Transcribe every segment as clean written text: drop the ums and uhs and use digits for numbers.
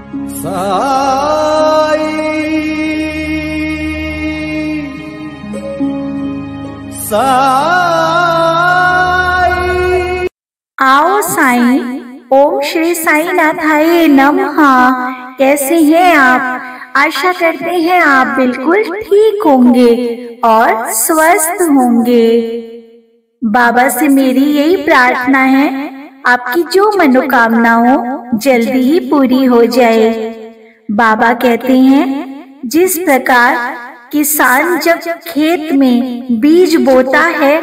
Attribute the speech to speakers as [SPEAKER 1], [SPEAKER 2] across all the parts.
[SPEAKER 1] साई साई।
[SPEAKER 2] आओ साईं। ओम श्री साईनाथाय नमः। कैसे हैं आप? आशा करते हैं आप बिल्कुल ठीक होंगे और स्वस्थ होंगे। बाबा से मेरी यही प्रार्थना है, आपकी जो मनोकामना हो जल्दी ही पूरी हो जाए। बाबा कहते हैं, जिस प्रकार किसान जब खेत में बीज बोता है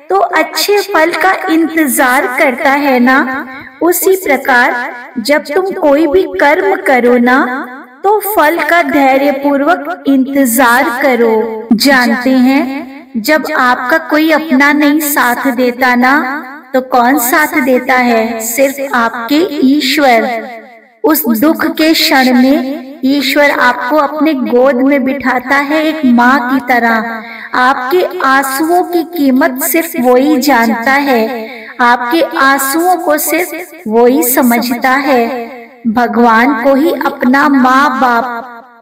[SPEAKER 2] तो अच्छे फल का इंतजार करता है ना, उसी प्रकार जब तुम कोई भी कर्म करो ना तो फल का धैर्य पूर्वक इंतजार करो। जानते हैं, जब आपका कोई अपना नहीं साथ देता ना तो कौन साथ देता है? सिर्फ आपके ईश्वर। उस दुख के क्षण में ईश्वर आपको अपने गोद में बिठाता है एक माँ की तरह। आपके आंसुओं की कीमत सिर्फ वही जानता है, आपके आंसुओं को सिर्फ वही समझता है। भगवान को ही अपना माँ बाप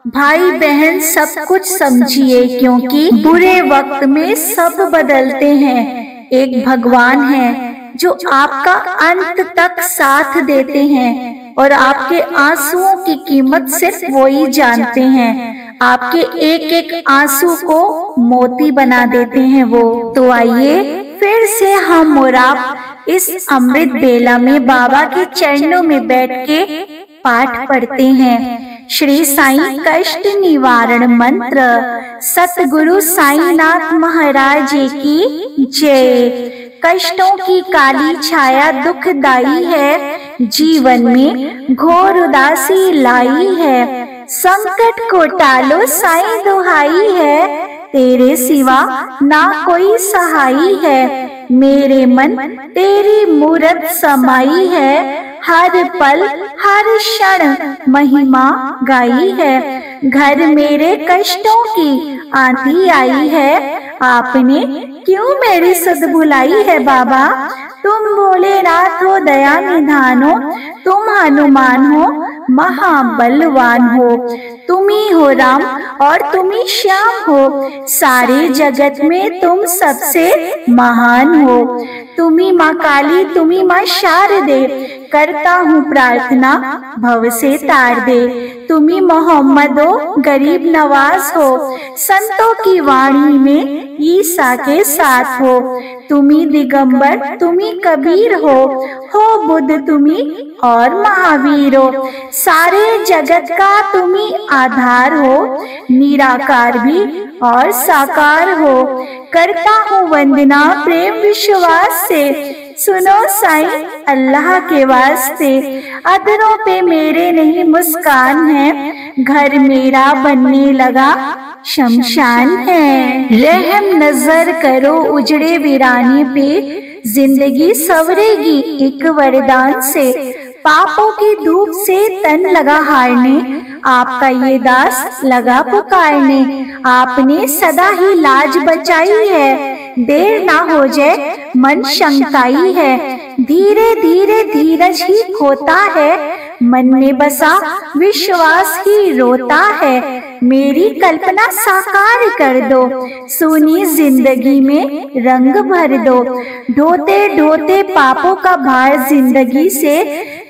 [SPEAKER 2] भाई बहन सब कुछ समझिए, क्योंकि बुरे वक्त में सब बदलते हैं। एक भगवान है जो आपका अंत तक साथ देते हैं और आपके आंसुओं की कीमत सिर्फ वही जानते हैं। आपके एक एक आंसू को मोती बना देते हैं वो। तो आइए फिर से हम और आप इस अमृत बेला में बाबा के चरणों में बैठ के पाठ पढ़ते हैं। श्री साईं कष्ट निवारण मंत्र। सतगुरु साईनाथ महाराज की जय। कष्टों की काली छाया दुखदाई है, जीवन में घोर उदासी लाई है। संकट को टालो साईं दुहाई है, तेरे सिवा ना कोई सहाई है। मेरे मन तेरी मूरत समाई है, हर पल हर क्षण महिमा गाई है। घर मेरे कष्टों की आंधी आई है, आपने क्यों मेरी सुध भुलाई है बाबा। तुम भोलेनाथ हो दया निधान हो, तुम हनुमान हो महाबलवान हो। तुम ही हो राम और तुम ही श्याम हो, सारे जगत में तुम सबसे महान हो। तुम ही माँ काली, तुम ही माँ शारदे, करता हूँ प्रार्थना भव से तार दे। तुम ही मोहम्मद हो गरीब नवाज हो, संतों की वाणी में ईसा के साथ हो। तुम ही दिगंबर, तुम ही कबीर हो बुद्ध तुम ही और महावीर हो। सारे जगत का तुम ही आधार हो, निराकार भी और साकार हो। करता हूँ वंदना प्रेम विश्वास से, सुनो साईं अल्लाह के वास्ते। अधरों पे मेरे नहीं मुस्कान है, घर मेरा बनने लगा शमशान है। रहम नजर करो उजड़े वीराने पे, जिंदगी सवरेगी एक वरदान से। पापों की धूप से तन लगा हारने, आपका ये दास लगा पुकारने। आपने सदा ही लाज बचाई है, देर ना हो जाए मन शंकाई है। धीरे धीरे धीरज ही खोता है, मन में बसा विश्वास ही रोता है। मेरी कल्पना साकार कर दो, सुनी जिंदगी में रंग भर दो। ढोते ढोते पापों का भार जिंदगी से,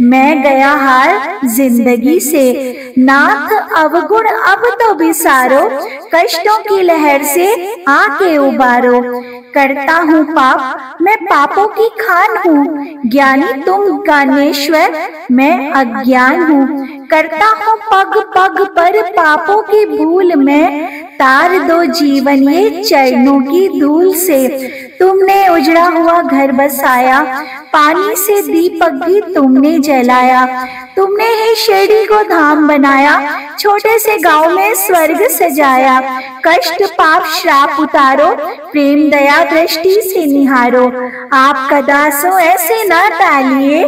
[SPEAKER 2] मैं गया हार जिंदगी से। नाथ अवगुण अब तो बिसारो, कष्टों की लहर से आके उबारो। करता हूँ पाप मैं पापों की खान हूँ, ज्ञानी तुम ज्ञानेश्वर मैं अज्ञान हूँ। करता हूँ पग पग पर पापों की भूल में, तार दो जीवन ये चरणों की धूल से। तुमने उजड़ा हुआ घर बसाया, पानी से दीपक भी तुमने जलाया। तुमने ही शिरडी को धाम बनाया, छोटे से गांव में स्वर्ग सजाया। कष्ट पाप श्राप उतारो, प्रेम दया दृष्टि से निहारो। आपका दास हो ऐसे न टालिए,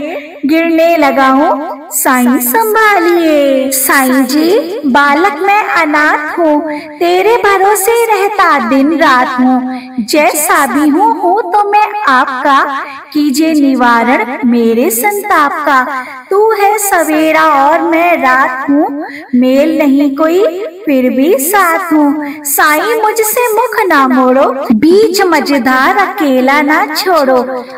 [SPEAKER 2] गिरने लगा हूँ साईं संभालिए। साईं जी बालक मैं अनाथ हूँ, तेरे भरोसे रहता दिन रात हूँ। जैसा भी हूँ तो मैं आपका, कीजिए निवारण मेरे संताप का। तू है सवेरा और मैं रात हूँ, मेल नहीं कोई फिर भी साथ हूँ। साईं मुझसे मुख ना मोड़ो, बीच मझधार अकेला ना छोड़ो।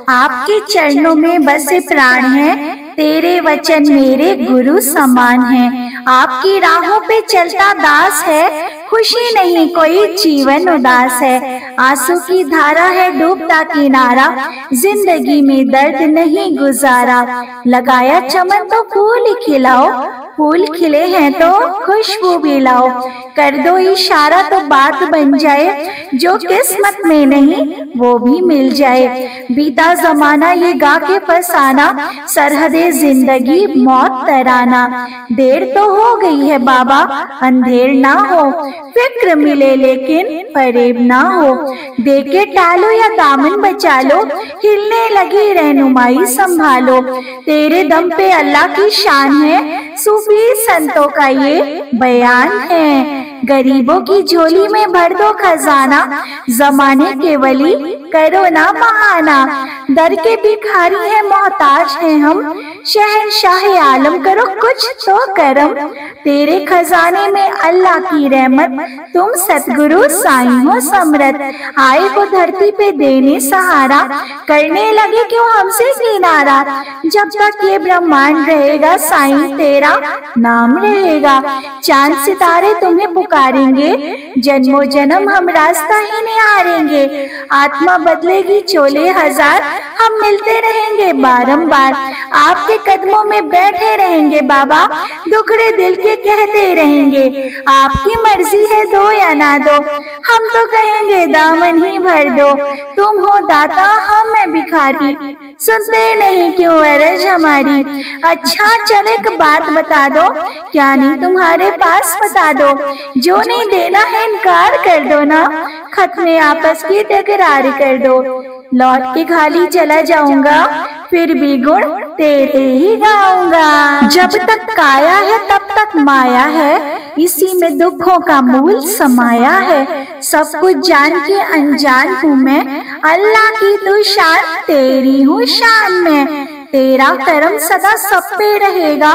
[SPEAKER 2] आपके चरणों में बसे प्राण है, तेरे वचन मेरे गुरु समान है। आपकी राहों पे चलता दास है, खुशी नहीं कोई जीवन उदास है। आंसू की धारा है डूबता किनारा, जिंदगी में दर्द नहीं गुजारा। लगाया चमन तो फूल खिलाओ, फूल खिले हैं तो खुशबू भी लाओ। कर दो इशारा तो बात बन जाए, जो किस्मत में नहीं वो भी मिल जाए। बीता जमाना ये गा के फसाना, सरहदे जिंदगी मौत तराना। देर तो हो गई है बाबा अंधेर ना हो, फिक्र मिले लेकिन फरेब ना हो। देके टालो या दामन बचा लो, हिलने लगी रहनुमाई संभालो। तेरे दम पे अल्लाह की शान है, सूफी संतों का ये बयान है। गरीबों की झोली में भर दो खजाना, जमाने के वली करो ना बहाना। दर के भिखारी है मोहताज है हम, शहंशाह आलम करो कुछ तो करम। तेरे खजाने में अल्लाह की रहमत, तुम सतगुरु साईं हो समरथ। आए को धरती पे देने सहारा, करने लगे क्यों हमसे किनारा। जब तक ये ब्रह्मांड रहेगा साईं तेरा नाम रहेगा। चांद सितारे तुम्हें पुकारेंगे, जन्मों जन्म हम रास्ता ही निहारेंगे। आत्मा बदलेगी चोले हजार, हम मिलते रहेंगे बारंबार। आपके कदमों में बैठे रहेंगे बाबा, दुखड़े दिल के कहते रहेंगे। आपकी मर्जी है दो या ना दो, हम तो कहेंगे दामन ही भर दो। तुम हो दाता हम है भिखारी, सुनते नहीं क्यों अरज हमारी। अच्छा चल एक बात बता दो, क्या नहीं तुम्हारे पास बता दो। जो नहीं देना है इनकार कर दो ना, खत्म आपस की तकरार कर दो। लौट के खाली चला जाऊंगा, फिर भी गुण तेरे ही गाऊंगा। जब तक काया है तब तक माया है, इसी में दुखों का मूल समाया है। सब कुछ जान के अनजान हूँ मैं, अल्लाह की तू शान तेरी हूँ शान में। तेरा करम सदा सब पे रहेगा,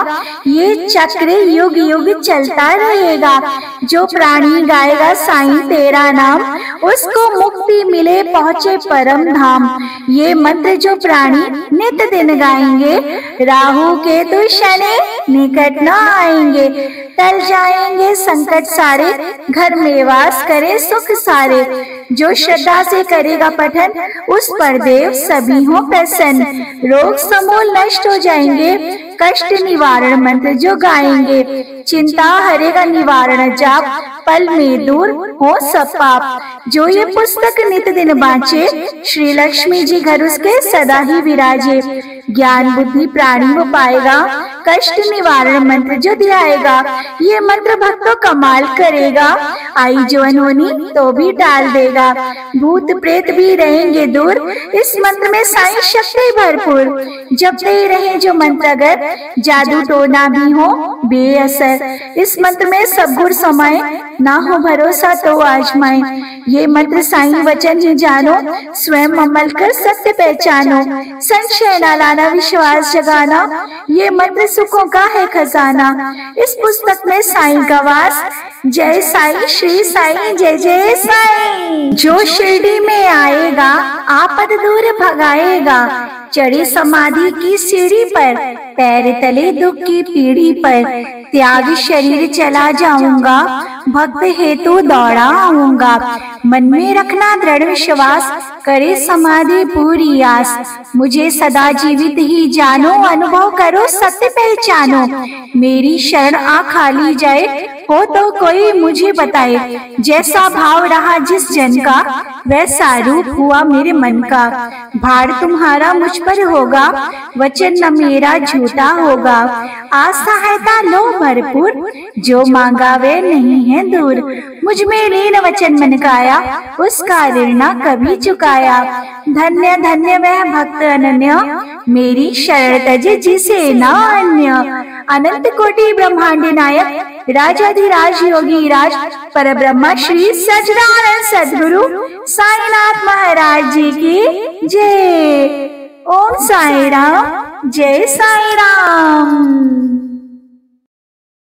[SPEAKER 2] ये चक्र युग युग चलता रहेगा। जो प्राणी गाएगा साईं तेरा नाम, उसको मुक्ति मिले पहुँचे परम धाम। ये मंत्र जो प्राणी नित दिन गाएंगे, राहु केतु शनि निकट न आएंगे। टल जाएंगे संकट सारे, घर में वास करे सुख सारे। जो श्रद्धा से करेगा पठन, उस पर देव सभी हो प्रसन्न। रोग समूल नष्ट हो जाएंगे, कष्ट निवारण मंत्र जो गाएंगे। चिंता हरेगा निवारण जाप, पल में दूर हो सब पाप। जो ये पुस्तक नित दिन बाँचे, श्री लक्ष्मी जी घर उसके सदा ही विराजे। ज्ञान बुद्धि प्राणी हो पाएगा, कष्ट निवारण मंत्र जो दिलाएगा। ये मंत्र भक्तों कमाल करेगा, आई जो अनहोनी तो भी टाल देगा। भूत प्रेत भी रहेंगे दूर, इस मंत्र में साईं शक्ति भरपूर। जपते रहे जो मंत्र अगर, जादू टोना भी हो बेअसर। इस मंत्र में सब गुण समाये, ना हो भरोसा तो आजमाए। ये मंत्र साईं वचन ही जानो, स्वयं अमल कर सत्य पहचानो। संशय न लाना विश्वास जगाना, ये मंत्र सुखों का है खजाना। इस पुस्तक में साईं का वास, जय साईं श्री साईं जय जय साईं। जो शिरडी में आएगा आपद दूर भगाएगा, चढ़े समाधि की सीढ़ी पर, पैर तले दुख की पीढ़ी पर। त्याग शरीर चला जाऊंगा, भक्त हेतु दौड़ा आऊंगा। मन में रखना दृढ़ विश्वास, करे समाधि पूरी आस। मुझे सदा जीवित ही जानो, अनुभव करो सत्य पहचानो। मेरी शरण आ खाली जाए, हो तो कोई मुझे बताए। जैसा भाव रहा जिस जन का, वैसा रूप हुआ मेरे मन का। भार तुम्हारा मुझ पर होगा, वचन न मेरा झूठा होगा। असहायता लो भरपूर, जो मांगा वे नहीं है दूर। मुझ में लीन वचन मन काया, उसका ऋण न कभी चुकाया। धन्य धन्य वह भक्त अनन्य, मेरी शरण तज जिसे न अन्य। अनंत कोटि ब्रह्मांड नायक, राजाधिराज योगी राज, पर ब्रह्मा श्री सच्चिदानंद सद्गुरु साईनाथ महाराज जी की जय। ओम साई राम, जय साई राम।